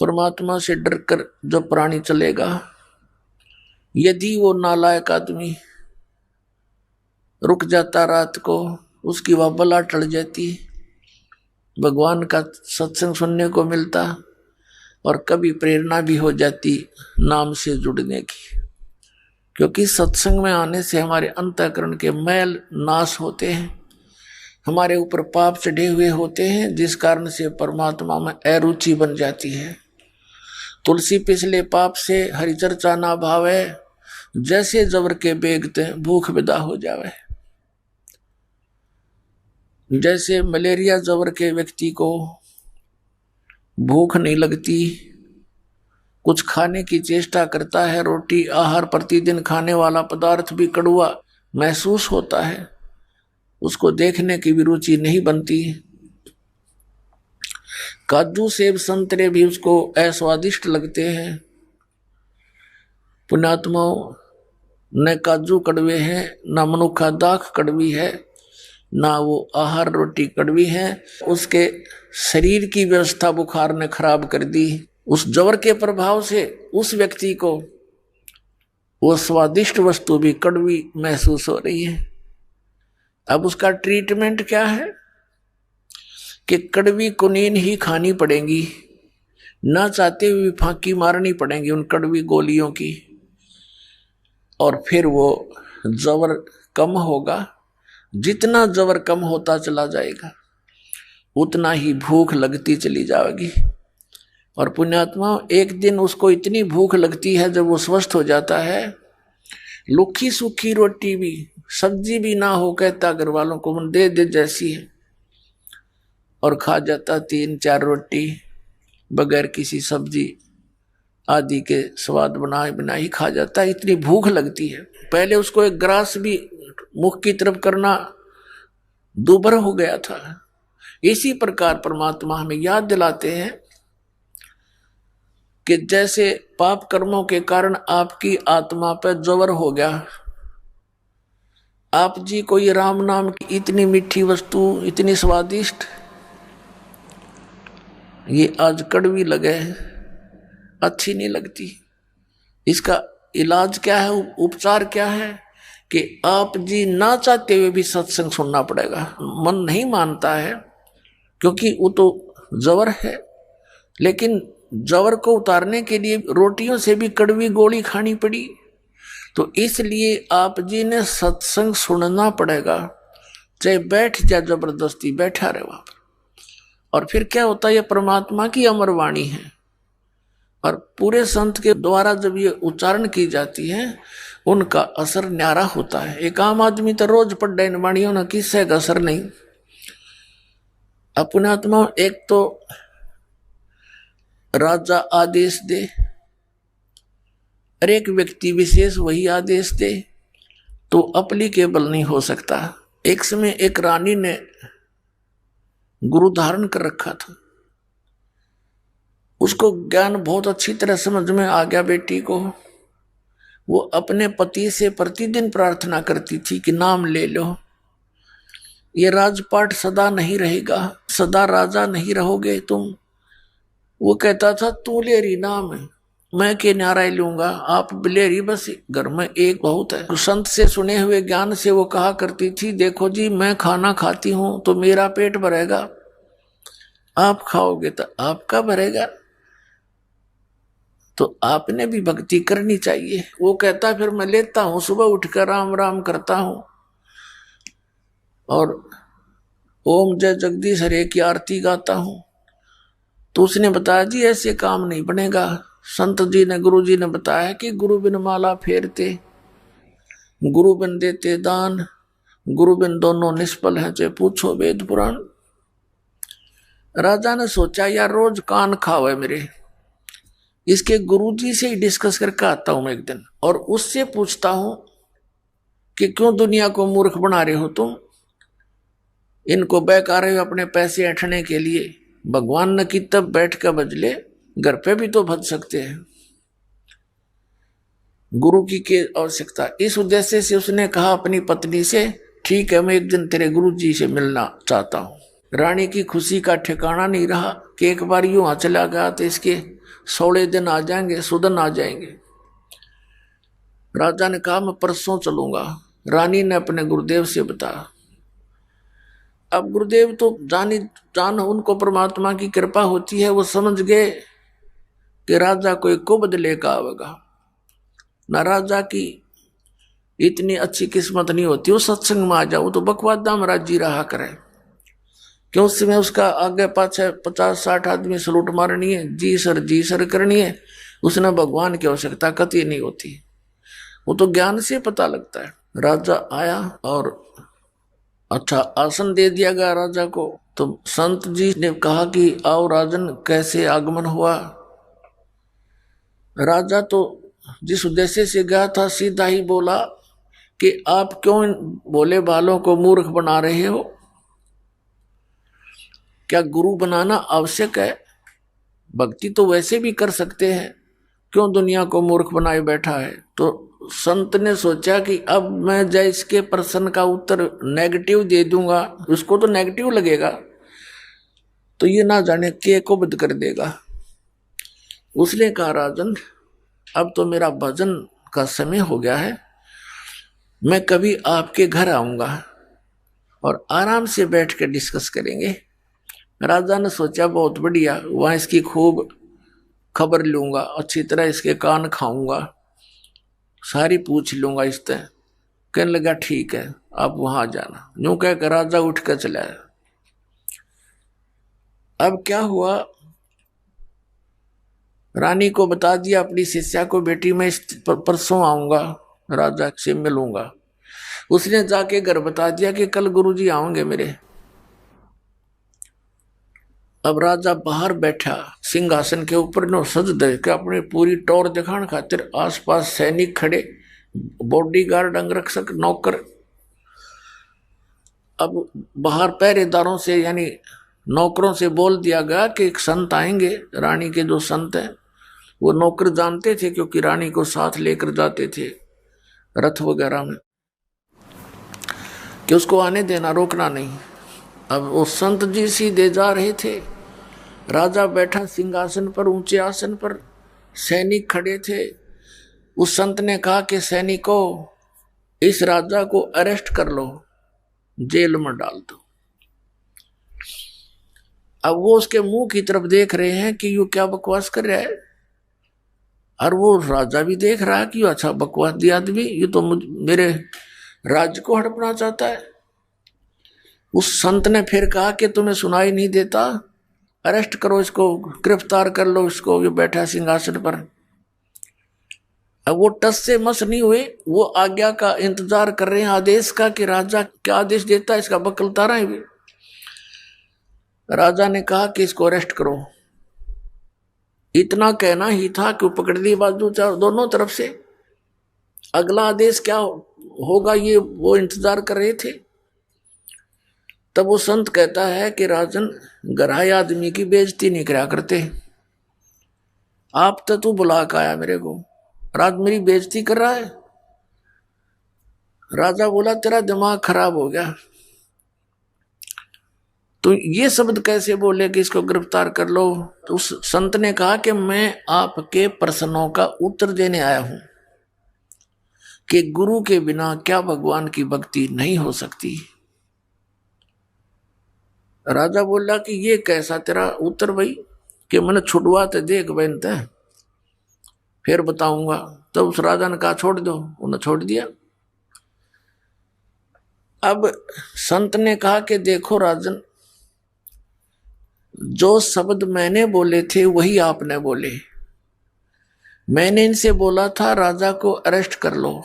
S1: परमात्मा से डर कर जो प्राणी चलेगा, यदि वो नालायक आदमी रुक जाता रात को, उसकी वह बला टल जाती, भगवान का सत्संग सुनने को मिलता और कभी प्रेरणा भी हो जाती नाम से जुड़ने की। क्योंकि सत्संग में आने से हमारे अंतःकरण के मैल नाश होते हैं, हमारे ऊपर पाप चढ़े हुए होते हैं, जिस कारण से परमात्मा में अरुचि बन जाती है। तुलसी पिछले पाप से हरि चर्चा ना भावे, जैसे जबर के बेगते भूख विदा हो जावे। जैसे मलेरिया जबर के व्यक्ति को भूख नहीं लगती, कुछ खाने की चेष्टा करता है, रोटी आहार प्रतिदिन खाने वाला पदार्थ भी कड़वा महसूस होता है, उसको देखने की भी रुचि नहीं बनती। काजू सेब संतरे भी उसको अस्वादिष्ट लगते हैं। पुण्यात्माओं, न काजू कड़वे हैं, न मनुखा दाख कड़वी है, ना वो आहार रोटी कड़वी है। उसके शरीर की व्यवस्था बुखार ने खराब कर दी। उस जवर के प्रभाव से उस व्यक्ति को वो स्वादिष्ट वस्तु भी कड़वी महसूस हो रही है। अब उसका ट्रीटमेंट क्या है कि कड़वी कुनीन ही खानी पड़ेगी, ना चाहते हुए फांकी मारनी पड़ेगी उन कड़वी गोलियों की, और फिर वो जवर कम होगा। जितना जवर कम होता चला जाएगा उतना ही भूख लगती चली जाएगी। और पुण्यात्मा, एक दिन उसको इतनी भूख लगती है जब वो स्वस्थ हो जाता है, लुखी सूखी रोटी भी सब्जी भी ना हो कहता घर वालों को दे दे जैसी है, और खा जाता 3-4 रोटी बगैर किसी सब्जी आदि के स्वाद बनाए बिना ही खा जाता है, इतनी भूख लगती है। पहले उसको एक ग्रास भी मुख की तरफ करना दूभर हो गया था। इसी प्रकार परमात्मा हमें याद दिलाते हैं कि जैसे पाप कर्मों के कारण आपकी आत्मा पर जवर हो गया, आप जी को ये राम नाम की इतनी मीठी वस्तु, इतनी स्वादिष्ट, ये आज कड़वी लगे, अच्छी नहीं लगती। इसका इलाज क्या है, उपचार क्या है कि आप जी ना चाहते हुए भी सत्संग सुनना पड़ेगा। मन नहीं मानता है क्योंकि वो तो जवर है, लेकिन जवर को उतारने के लिए रोटियों से भी कड़वी गोली खानी पड़ी, तो इसलिए आप जी ने सत्संग सुनना पड़ेगा, चाहे बैठ जा, जबरदस्ती बैठा रहे वहां पर। और फिर क्या होता है, ये परमात्मा की अमर वाणी है, और पूरे संत के द्वारा जब ये उच्चारण की जाती है उनका असर न्यारा होता है। एक आम आदमी तो रोज पढ़ इन वाणियों ना, किससे का असर नहीं। अपने आत्मा, एक तो राजा आदेश दे और एक व्यक्ति विशेष वही आदेश दे तो अप्लीकेबल नहीं हो सकता। एक समय एक रानी ने गुरु धारण कर रखा था, उसको ज्ञान बहुत अच्छी तरह समझ में आ गया बेटी को। वो अपने पति से प्रतिदिन प्रार्थना करती थी कि नाम ले लो, ये राजपाट सदा नहीं रहेगा, सदा राजा नहीं रहोगे तुम। वो कहता था तू लेरी नाम है, मैं के न्यारा लूंगा, आप बिलेरी, बस घर में एक बहुत है। संत से सुने हुए ज्ञान से वो कहा करती थी, देखो जी मैं खाना खाती हूं तो मेरा पेट भरेगा, आप खाओगे तो आपका भरेगा, तो आपने भी भक्ति करनी चाहिए। वो कहता फिर मैं लेता हूं, सुबह उठकर राम राम करता हूं और ओम जय जगदीश हरे की आरती गाता हूं। तो उसने बताया जी ऐसे काम नहीं बनेगा। संत जी ने, गुरु जी ने बताया कि गुरु बिन माला फेरते, गुरु बिन देते दान, गुरु बिन दोनों निष्फल हैं, चाहे पूछो वेद पुराण। राजा ने सोचा यार रोज कान खावे मेरे, इसके गुरुजी से ही डिस्कस करके आता हूं मैं एक दिन, और उससे पूछता हूं कि क्यों दुनिया को मूर्ख बना रहे हो तुम, इनको बहका रहे हो अपने पैसे ऐंठने के लिए। भगवान ने की तब बैठ कर बजले, घर पे भी तो भज सकते हैं, गुरु की आवश्यकता। इस उद्देश्य से उसने कहा अपनी पत्नी से, ठीक है मैं एक दिन तेरे गुरु जी से मिलना चाहता हूं। रानी की खुशी का ठिकाना नहीं रहा कि एक बार यूं चला गया तो इसके 16 दिन आ जाएंगे, सुदन आ जाएंगे। राजा ने कहा मैं परसों चलूंगा। रानी ने अपने गुरुदेव से बताया। अब गुरुदेव तो जान उनको परमात्मा की कृपा होती है, वो समझ गए कि राजा कोई कुबद लेकर आवेगा ना, राजा की इतनी अच्छी किस्मत नहीं होती वो सत्संग में आ जाओ, तो बकवादा में राजी रहा करे। क्यों उस समय उसका आगे पाछे 50-60 आदमी सलूट मारनी है, जी सर करनी है, उसने भगवान की आवश्यकता कति नहीं होती, वो तो ज्ञान से पता लगता है। राजा आया और अच्छा आसन दे दिया गया राजा को। तो संत जी ने कहा कि आओ राजन, कैसे आगमन हुआ। राजा तो जिस उद्देश्य से गया था सीधा ही बोला कि आप क्यों इन भोले बालों को मूर्ख बना रहे हो, क्या गुरु बनाना आवश्यक है, भक्ति तो वैसे भी कर सकते हैं, क्यों दुनिया को मूर्ख बनाए बैठा है। तो संत ने सोचा कि अब मैं जय इसके प्रश्न का उत्तर नेगेटिव दे दूंगा, उसको तो नेगेटिव लगेगा, तो ये ना जाने के को बद कर देगा। उसने कहा राजन अब तो मेरा भजन का समय हो गया है, मैं कभी आपके घर आऊंगा और आराम से बैठ कर डिस्कस करेंगे। राजा ने सोचा बहुत बढ़िया, वहां इसकी खूब खबर लूंगा, अच्छी तरह इसके कान खाऊंगा, सारी पूछ लूंगा इससे। कहने लगा ठीक है आप वहां जाना। यूं कहकर राजा उठ कर चला। अब क्या हुआ, रानी को बता दिया अपनी शिष्या को, बेटी मैं परसों आऊंगा, राजा से मिलूंगा। उसने जाके घर बता दिया कि कल गुरुजी आएंगे मेरे। अब राजा बाहर बैठा सिंहासन के ऊपर, नो सज दे के अपनी पूरी टौर दिखाने खातिर आसपास सैनिक खड़े, बॉडीगार्ड अंगरक्षक नौकर। अब बाहर पहरेदारों से यानी नौकरों से बोल दिया गया कि एक संत आएंगे। रानी के जो संत हैं वो नौकर जानते थे, क्योंकि रानी को साथ लेकर जाते थे रथ वगैरह में, कि उसको आने देना, रोकना नहीं। अब वो संत जी सीधे जा रहे थे, राजा बैठा सिंहासन पर, ऊंचे आसन पर, सैनिक खड़े थे। उस संत ने कहा कि सैनिकों इस राजा को अरेस्ट कर लो, जेल में डाल दो। अब वो उसके मुंह की तरफ देख रहे हैं कि यू क्या बकवास कर रहा है, और वो राजा भी देख रहा है कि अच्छा बकवास दिया आदमी, ये तो मेरे राज्य को हड़पना चाहता है। उस संत ने फिर कहा कि तुम्हें सुनाई नहीं देता, अरेस्ट करो इसको, गिरफ्तार कर लो इसको, ये बैठा सिंहासन पर। अब वो टस से मस नहीं हुए, वो आज्ञा का इंतजार कर रहे हैं, आदेश का, कि राजा क्या आदेश देता है इसका बकलता रहे भी। राजा ने कहा कि इसको अरेस्ट करो। इतना कहना ही था कि पकड़ ली बाजू दोनों तरफ से। अगला आदेश क्या होगा ये वो इंतजार कर रहे थे। तब वो संत कहता है कि राजन गराए आदमी की बेइज्जती नहीं करा करते, आप तो तू बुला कर आया मेरे को, रात मेरी बेइज्जती कर रहा है। राजा बोला तेरा दिमाग खराब हो गया, तो ये शब्द कैसे बोले कि इसको गिरफ्तार कर लो। तो उस संत ने कहा कि मैं आपके प्रश्नों का उत्तर देने आया हूं कि गुरु के बिना क्या भगवान की भक्ति नहीं हो सकती। राजा बोला कि ये कैसा तेरा उत्तर भाई, कि मैंने छुड़वा तो देख बनते फिर बताऊंगा। तो उस राजा ने कहा छोड़ दो, उन्हें छोड़ दिया। अब संत ने कहा कि देखो राजन, जो शब्द मैंने बोले थे वही आपने बोले। मैंने इनसे बोला था राजा को अरेस्ट कर लो,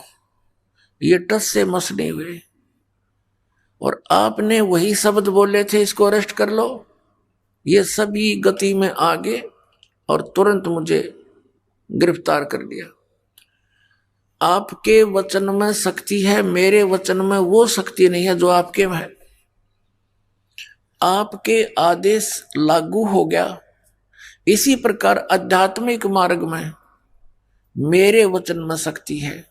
S1: ये टस से मस नहीं हुए, और आपने वही शब्द बोले थे इसको अरेस्ट कर लो। ये सभी गति में आगे और तुरंत मुझे गिरफ्तार कर लिया। आपके वचन में शक्ति है, मेरे वचन में वो शक्ति नहीं है जो आपके में है। आपके आदेश लागू हो गया। इसी प्रकार आध्यात्मिक मार्ग में मेरे वचन में शक्ति है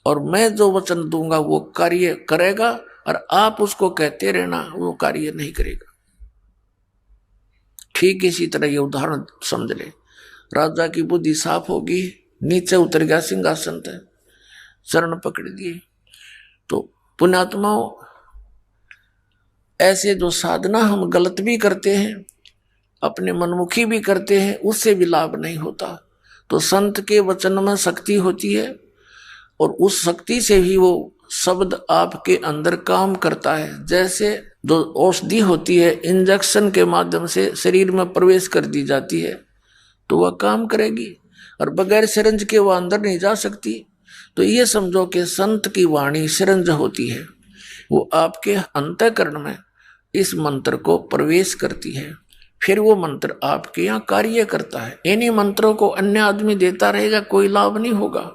S1: और मैं जो वचन दूंगा वो कार्य करेगा, और आप उसको कहते रहना वो कार्य नहीं करेगा। ठीक इसी तरह ये उदाहरण समझ ले। राजा की बुद्धि साफ होगी, नीचे उतर गया सिंहासन से, चरण पकड़ दिए। तो पुण्यात्माओं, ऐसे जो साधना हम गलत भी करते हैं, अपने मनमुखी भी करते हैं, उससे भी लाभ नहीं होता। तो संत के वचन में शक्ति होती है और उस शक्ति से ही वो शब्द आपके अंदर काम करता है। जैसे जो औषधि होती है इंजेक्शन के माध्यम से शरीर में प्रवेश कर दी जाती है तो वह काम करेगी, और बगैर सिरंज के वह अंदर नहीं जा सकती। तो ये समझो कि संत की वाणी सिरंज होती है, वो आपके अंतःकरण में इस मंत्र को प्रवेश करती है, फिर वो मंत्र आपके यहाँ कार्य करता है। इन्हीं मंत्रों को अन्य आदमी देता रहेगा, कोई लाभ नहीं होगा,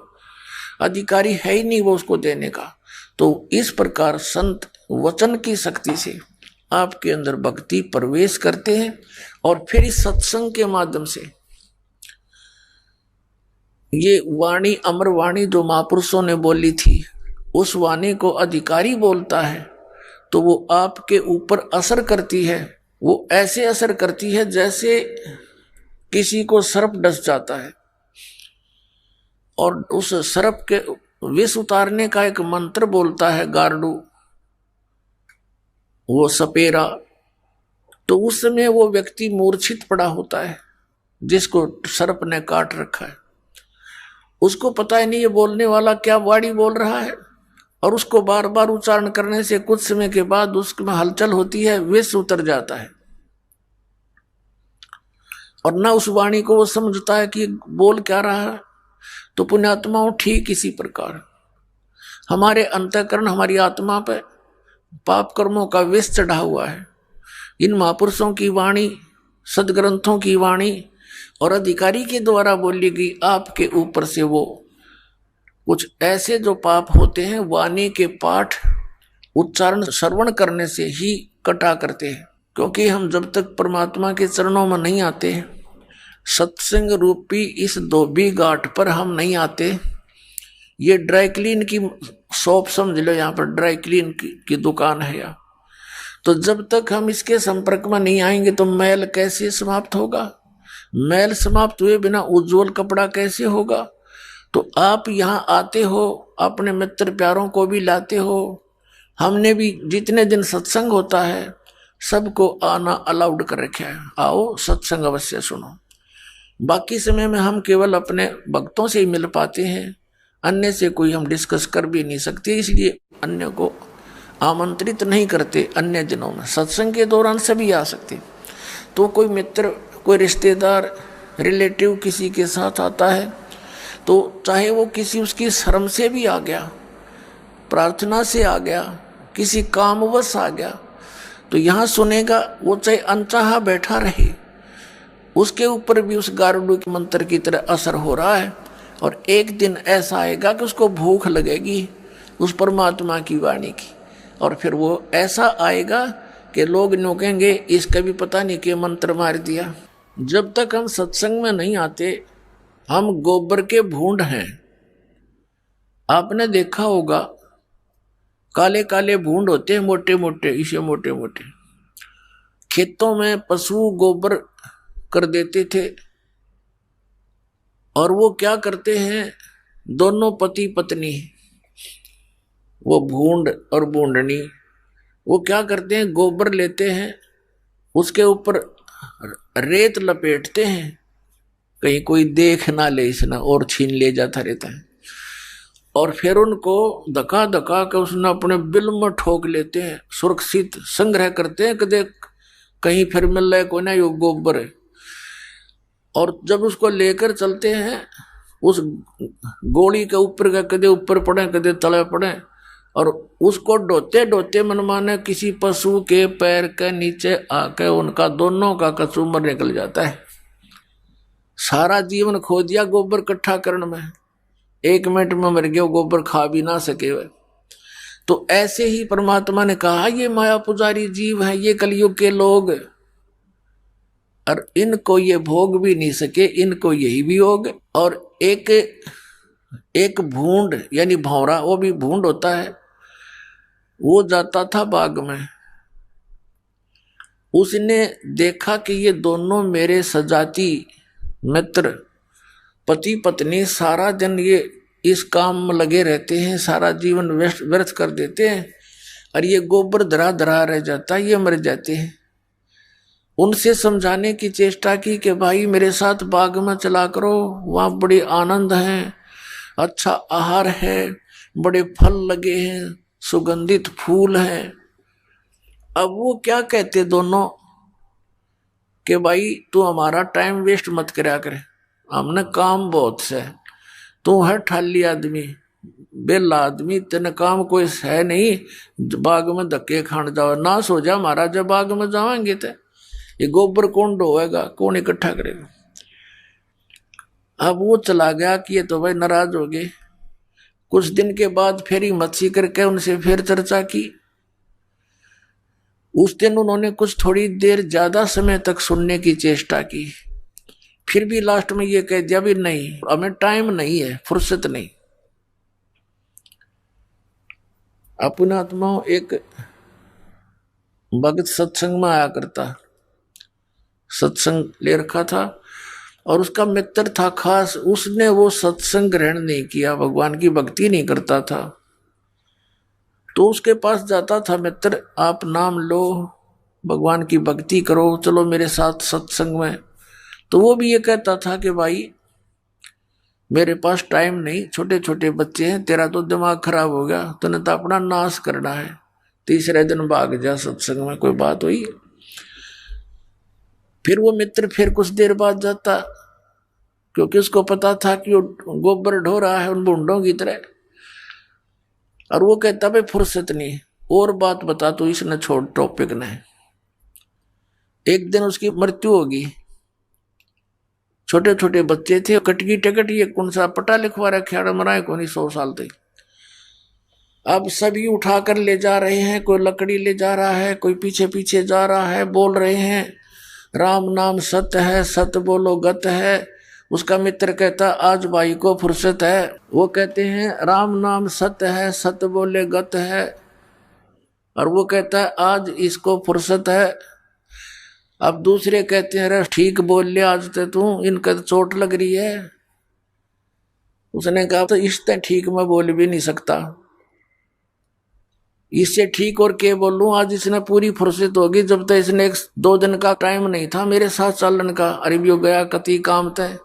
S1: अधिकारी है ही नहीं वो उसको देने का। तो इस प्रकार संत वचन की शक्ति से आपके अंदर भक्ति प्रवेश करते हैं, और फिर इस सत्संग के माध्यम से ये वाणी, अमर वाणी जो महापुरुषों ने बोली थी, उस वाणी को अधिकारी बोलता है तो वो आपके ऊपर असर करती है। वो ऐसे असर करती है जैसे किसी को सर्प डस जाता है, और उस सर्प के विष उतारने का एक मंत्र बोलता है गारडू, वो सपेरा। तो उस समय वो व्यक्ति मूर्छित पड़ा होता है जिसको सर्प ने काट रखा है। उसको पता ही नहीं ये बोलने वाला क्या वाणी बोल रहा है, और उसको बार बार उच्चारण करने से कुछ समय के बाद उसमें हलचल होती है, विष उतर जाता है, और ना उस वाणी को वो समझता है कि बोल क्या रहा है। तो पुण्यात्माओं, ठीक इसी प्रकार हमारे अंतःकरण, हमारी आत्मा पे पाप कर्मों का विष चढ़ा हुआ है। इन महापुरुषों की वाणी, सदग्रंथों की वाणी और अधिकारी के द्वारा बोली गई आपके ऊपर से वो कुछ ऐसे जो पाप होते हैं वाणी के पाठ उच्चारण श्रवण करने से ही कटा करते हैं। क्योंकि हम जब तक परमात्मा के चरणों में नहीं आते, सत्संग रूपी इस धोबी घाट पर हम नहीं आते, ये ड्राई क्लीन की शॉप समझ लो, यहाँ पर ड्राई क्लीन की दुकान है यहाँ। तो जब तक हम इसके संपर्क में नहीं आएंगे तो मैल कैसे समाप्त होगा? मैल समाप्त हुए बिना उज्जवल कपड़ा कैसे होगा? तो आप यहाँ आते हो, अपने मित्र प्यारों को भी लाते हो। हमने भी जितने दिन सत्संग होता है सबको आना अलाउड कर रखा है, आओ सत्संग अवश्य सुनो। बाकी समय में हम केवल अपने भक्तों से ही मिल पाते हैं, अन्य से कोई हम डिस्कस कर भी नहीं सकते, इसलिए अन्य को आमंत्रित नहीं करते। अन्य दिनों में सत्संग के दौरान सभी आ सकते। तो कोई मित्र, कोई रिश्तेदार, रिलेटिव किसी के साथ आता है तो चाहे वो किसी उसकी शर्म से भी आ गया, प्रार्थना से आ गया, किसी कामवश आ गया, तो यहाँ सुनेगा। वो चाहे अनचाहा बैठा रहे, उसके ऊपर भी उस गारुड़ के मंत्र की तरह असर हो रहा है। और एक दिन ऐसा आएगा कि उसको भूख लगेगी उस परमात्मा की वाणी की, और फिर वो ऐसा आएगा कि लोग नोकेंगे इसका भी पता नहीं कि मंत्र मार दिया। जब तक हम सत्संग में नहीं आते हम गोबर के भूंड हैं। आपने देखा होगा काले काले भूंड होते हैं, मोटे मोटे, इसे मोटे मोटे। खेतों में पशु गोबर कर देते थे, और वो क्या करते हैं, दोनों पति पत्नी, वो भूंड और बूंडनी, वो क्या करते हैं, गोबर लेते हैं, उसके ऊपर रेत लपेटते हैं, कहीं कोई देख ना ले इसना और छीन ले जाता रहता है, और फिर उनको धक्का धक्का कर उसने अपने बिल में ठोक लेते हैं, सुरक्षित संग्रह करते हैं, कदे कहीं फिर मिल रहा है कोई ना यो गोबर है। और जब उसको लेकर चलते हैं, उस गोली के ऊपर का कदे ऊपर पड़े कदे तले पड़े, और उसको ढोते ढोते मनमाने किसी पशु के पैर के नीचे आके उनका दोनों का कसूमर निकल जाता है। सारा जीवन खो दिया गोबर इकट्ठा करने में, 1 मिनट में मर गया, गोबर खा भी ना सके वे। तो ऐसे ही परमात्मा ने कहा ये माया पुजारी जीव हैं, ये कलयुग के लोग, और इनको ये भोग भी नहीं सके, इनको यही भी होग। और एक भूंड यानी भौरा, वो भी भूंड होता है, वो जाता था बाग में। उसने देखा कि ये दोनों मेरे सजाती मित्र पति पत्नी सारा दिन ये इस काम में लगे रहते हैं, सारा जीवन व्यर्थ कर देते हैं, और ये गोबर धरा धरा रह जाता है, ये मर जाते हैं। उनसे समझाने की चेष्टा की कि भाई मेरे साथ बाग में चला करो, वहाँ बड़े आनंद है, अच्छा आहार है, बड़े फल लगे हैं, सुगंधित फूल हैं। अब वो क्या कहते दोनों कि भाई तू हमारा टाइम वेस्ट मत करा करे, हमने काम बहुत से, तू है ठाली आदमी, बेला आदमी, तेने काम कोई है नहीं, बाग में धक्के खान जाओ, ना सो जा हमारा, जब बाग में जाएंगे तो ये गोबर कौन ढोएगा, कौन इकट्ठा करेगा। अब वो चला गया कि ये तो भाई नाराज हो गए। कुछ दिन के बाद फिर हिम्मत सी करके उनसे फिर चर्चा की। उस दिन उन्होंने कुछ थोड़ी देर ज्यादा समय तक सुनने की चेष्टा की, फिर भी लास्ट में ये कह दिया भी नहीं, हमें टाइम नहीं है, फुर्सत नहीं। अपने आत्माओं, एक भगत सत्संग में आया करता, सत्संग ले रखा था, और उसका मित्र था खास, उसने वो सत्संग ग्रहण नहीं किया, भगवान की भक्ति नहीं करता था। तो उसके पास जाता था मित्र, आप नाम लो, भगवान की भक्ति करो, चलो मेरे साथ सत्संग में। तो वो भी ये कहता था कि भाई मेरे पास टाइम नहीं, छोटे छोटे बच्चे हैं, तेरा तो दिमाग खराब हो गया, तूने तो अपना नाश करना है, तीसरे दिन भाग जा सत्संग में। कोई बात हुई? फिर वो मित्र फिर कुछ देर बाद जाता, क्योंकि उसको पता था कि वो गोबर ढो रहा है उन बूंदों की तरह, और वो कहता भाई फुर्सत नहीं, और बात बता, तो इसने छोड़ टॉपिक ने। एक दिन उसकी मृत्यु होगी, छोटे छोटे बच्चे थे, कटकी टिकट, ये कौन सा पटा लिखवा रखा, मराए को नहीं 100 साल तक। अब सभी उठाकर ले जा रहे हैं, कोई लकड़ी ले जा रहा है, कोई पीछे पीछे जा रहा है, बोल रहे हैं राम नाम सत्य है, सत्य बोलो गत है। उसका मित्र कहता आज भाई को फुर्सत है, वो कहते हैं राम नाम सत्य है, सत्य बोले गत है, और वो कहता है आज इसको फुर्सत है। अब दूसरे कहते हैं ठीक बोल ले आज तो तू, इनका तो चोट लग रही है। उसने कहा तो इससे ठीक मैं बोल भी नहीं सकता, इससे ठीक और क्या बोलूं, आज इसने पूरी फुर्सत होगी, जब तक इसने 1-2 दिन का टाइम नहीं था मेरे साथ चलने का, अरे भी हो गया कति काम तय।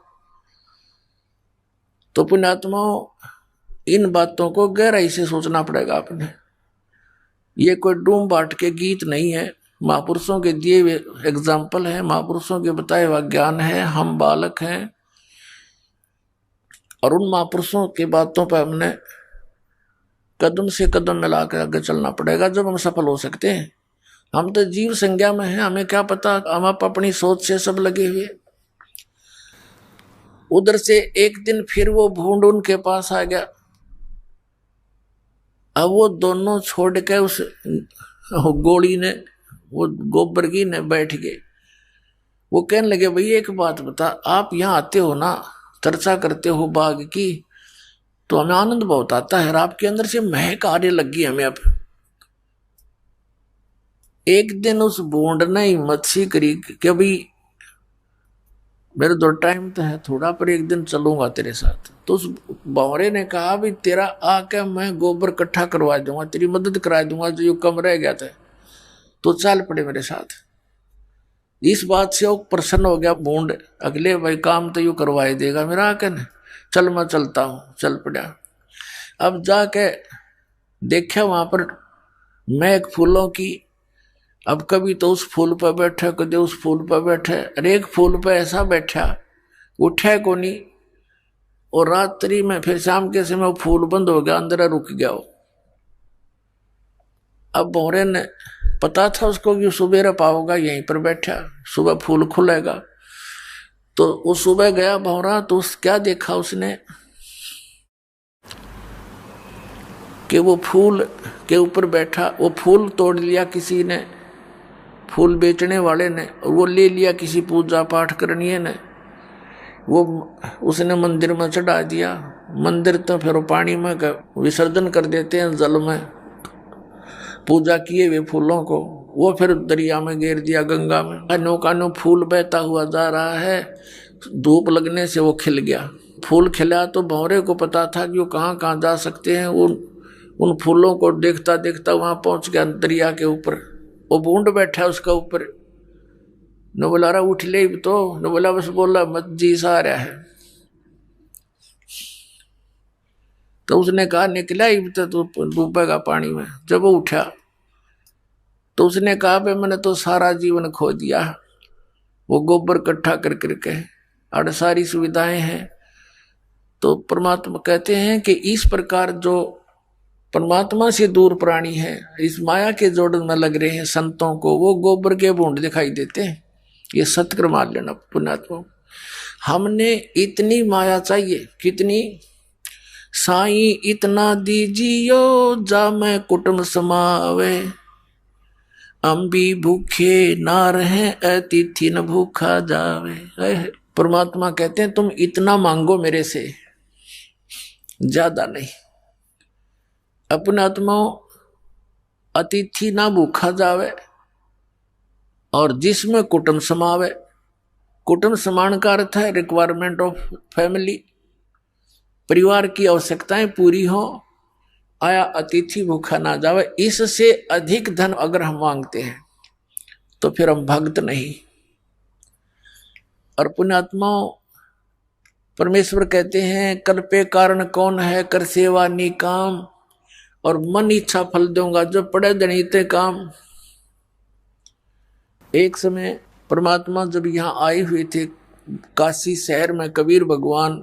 S1: तो पुण्यात्माओं, इन बातों को गहराई से सोचना पड़ेगा आपने। ये कोई डूम बाट के गीत नहीं है, महापुरुषों के दिए हुए एग्जाम्पल है, महापुरुषों के बताए हुआ ज्ञान है, हम बालक हैं, और उन महापुरुषों की बातों पर हमने कदम से कदम मिलाकर आगे चलना पड़ेगा, जब हम सफल हो सकते हैं। हम तो जीव संज्ञा में हैं, हमें क्या पता, हम अपनी सोच से सब लगे हुए। उधर से एक दिन फिर वो भूंड उनके पास आ गया। अब वो दोनों छोड़ के उस गोली ने, वो गोबर की ने बैठ गए। वो कहने लगे भाई एक बात बता, आप यहाँ आते हो ना, चर्चा करते हो बाग की, तो हमें आनंद बहुत आता है, आपके अंदर से महक आने लगी हमें। अब एक दिन उस बूंद ने हिम्मत सी करी कि भाई मेरे दो टाइम तो है थोड़ा, पर एक दिन चलूंगा तेरे साथ। तो उस बावरे ने कहा भी तेरा आके मैं गोबर इकट्ठा करवा दूंगा, तेरी मदद करा दूंगा, जो यू कम रह गया था, तो चल पड़े मेरे साथ। इस बात से वो प्रसन्न हो गया बूंद, अगले भाई काम तो यू करवाई देगा मेरा आके ने, चल मैं चलता हूँ। चल पड़ा। अब जाके देखा वहां पर महक फूलों की। अब कभी तो उस फूल पर बैठे, कभी उस फूल पर बैठे, अरे एक फूल पर ऐसा बैठा उठे को नहीं, और रात्रि में फिर शाम के समय वो फूल बंद हो गया, अंदर रुक गया वो। अब भौरे ने पता था उसको कि सुबह पाओगा, यहीं पर बैठा, सुबह फूल खुलेगा। तो वो सुबह गया भौरा, तो क्या देखा उसने कि वो फूल के ऊपर बैठा, वो फूल तोड़ लिया किसी ने, फूल बेचने वाले ने, और वो ले लिया किसी पूजा पाठ करनी ने, वो उसने मंदिर में चढ़ा दिया। मंदिर तो फिर पानी में विसर्जन कर देते हैं, जल में पूजा किए हुए फूलों को, वो फिर दरिया में गिर दिया, गंगा में। अनोखानो फूल बहता हुआ जा रहा है, धूप लगने से वो खिल गया। फूल खिला तो भौरे को पता था कि वो कहाँ कहाँ जा सकते हैं। उन फूलों को देखता देखता वहां पहुंच गया दरिया के ऊपर। वो बूंद बैठा उसका ऊपर। न बोला रहा उठ ले तो, न बोला बस बोला मत जी सा रहा है। तो उसने कहा निकला ही तो डूबेगा पानी में। जब वो उठा तो उसने कहा भाई मैंने तो सारा जीवन खो दिया, वो गोबर इकट्ठा कर करके, और सारी सुविधाएं हैं। तो परमात्मा कहते हैं कि इस प्रकार जो परमात्मा से दूर प्राणी है, इस माया के जोड़ में लग रहे हैं संतों को, वो गोबर के बूंद दिखाई देते हैं। ये सत्य मान लेना पुण्यात्मा। हमने इतनी माया चाहिए, कितनी? साई इतना दीजियो जा मैं कुटुंब समावे, हम भी भूखे ना रहे अतिथि न भूखा जावे। परमात्मा कहते हैं तुम इतना मांगो मेरे से, ज्यादा नहीं। अपने आत्मा अतिथि ना भूखा जावे, और जिसमें कुटुंब समावे। कुटुंब समान का अर्थ है रिक्वायरमेंट ऑफ फैमिली, परिवार की आवश्यकताएं पूरी हो। आया अतिथि भूखा ना जावे। इससे अधिक धन अगर हम मांगते हैं तो फिर हम भक्त नहीं। और पुण्यात्मा परमेश्वर कहते हैं कल्पे कारण कौन है, कर सेवा निकाम, और मन इच्छा फल दूंगा जो पड़े दणीते काम। एक समय परमात्मा जब यहाँ आए हुए थे काशी शहर में, कबीर भगवान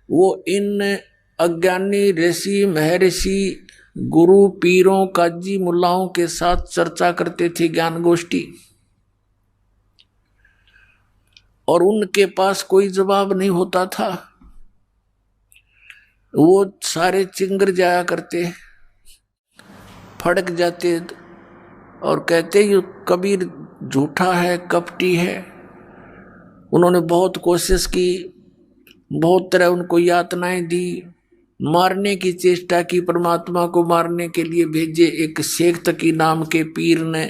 S1: वो इन अज्ञानी ऋषि महर्षि गुरु पीरों काजी मुल्लाओं के साथ चर्चा करते थे, ज्ञान गोष्ठी, और उनके पास कोई जवाब नहीं होता था। वो सारे चिंगर जाया करते, फड़क जाते और कहते ये कबीर झूठा है, कपटी है। उन्होंने बहुत कोशिश की, बहुत तरह उनको यातनाएं दी, मारने की चेष्टा की। परमात्मा को मारने के लिए भेजे एक शेख तकी नाम के पीर ने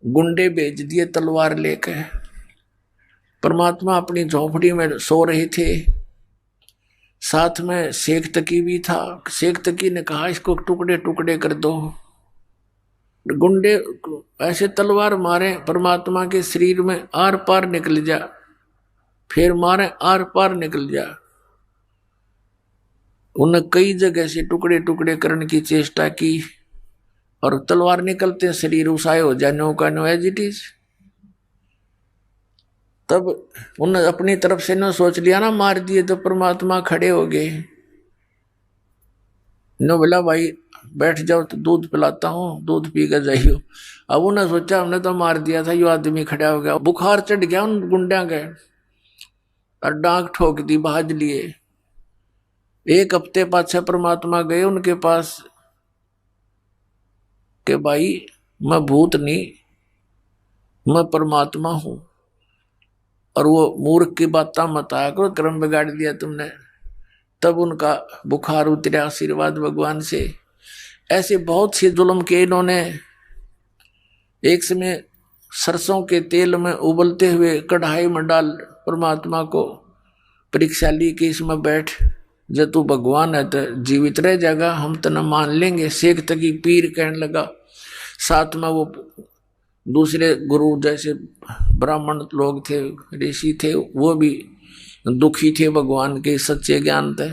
S1: गुंडे भेज दिए तलवार लेकर। परमात्मा अपनी झोपड़ी में सो रहे थे, साथ में शेख तकी भी था। शेख तकी ने कहा इसको टुकड़े टुकड़े कर दो। गुंडे ऐसे तलवार मारे परमात्मा के शरीर में, आर पार निकल जा, फिर मारे आर पार निकल जा। उन्हें कई जगह से टुकड़े टुकड़े करने की चेष्टा की, और तलवार निकलते शरीर उसाए हो जाए, नो का नो एज इट इज। तब उन्हें अपनी तरफ से न सोच लिया ना मार दिए तो परमात्मा खड़े हो गए। नो बोला भाई बैठ जाओ तो दूध पिलाता हूँ, दूध पी कर जाइयो। अब उन्हें सोचा हमने तो मार दिया था, यो आदमी खड़ा हो गया। बुखार चढ़ गया उन गुंडा के, और डांक ठोक दी, भाज लिए। एक हफ्ते पाछे परमात्मा गए उनके पास कि भाई मैं भूत नहीं, मैं परमात्मा हूं, और वो मूर्ख की बात मत आया करो, क्रम बिगाड़ दिया तुमने। तब उनका बुखार उतरा आशीर्वाद भगवान से। ऐसे बहुत से जुल्म के इन्होंने। एक समय सरसों के तेल में उबलते हुए कढ़ाई में डाल परमात्मा को परीक्षा ली कि इसमें बैठ, जब तू भगवान है तो जीवित रह जाएगा, हम तो न मान लेंगे। शेख तकी पीर कहने लगा। साथ में वो दूसरे गुरु जैसे ब्राह्मण लोग थे, ऋषि थे, वो भी दुखी थे भगवान के सच्चे ज्ञान थे।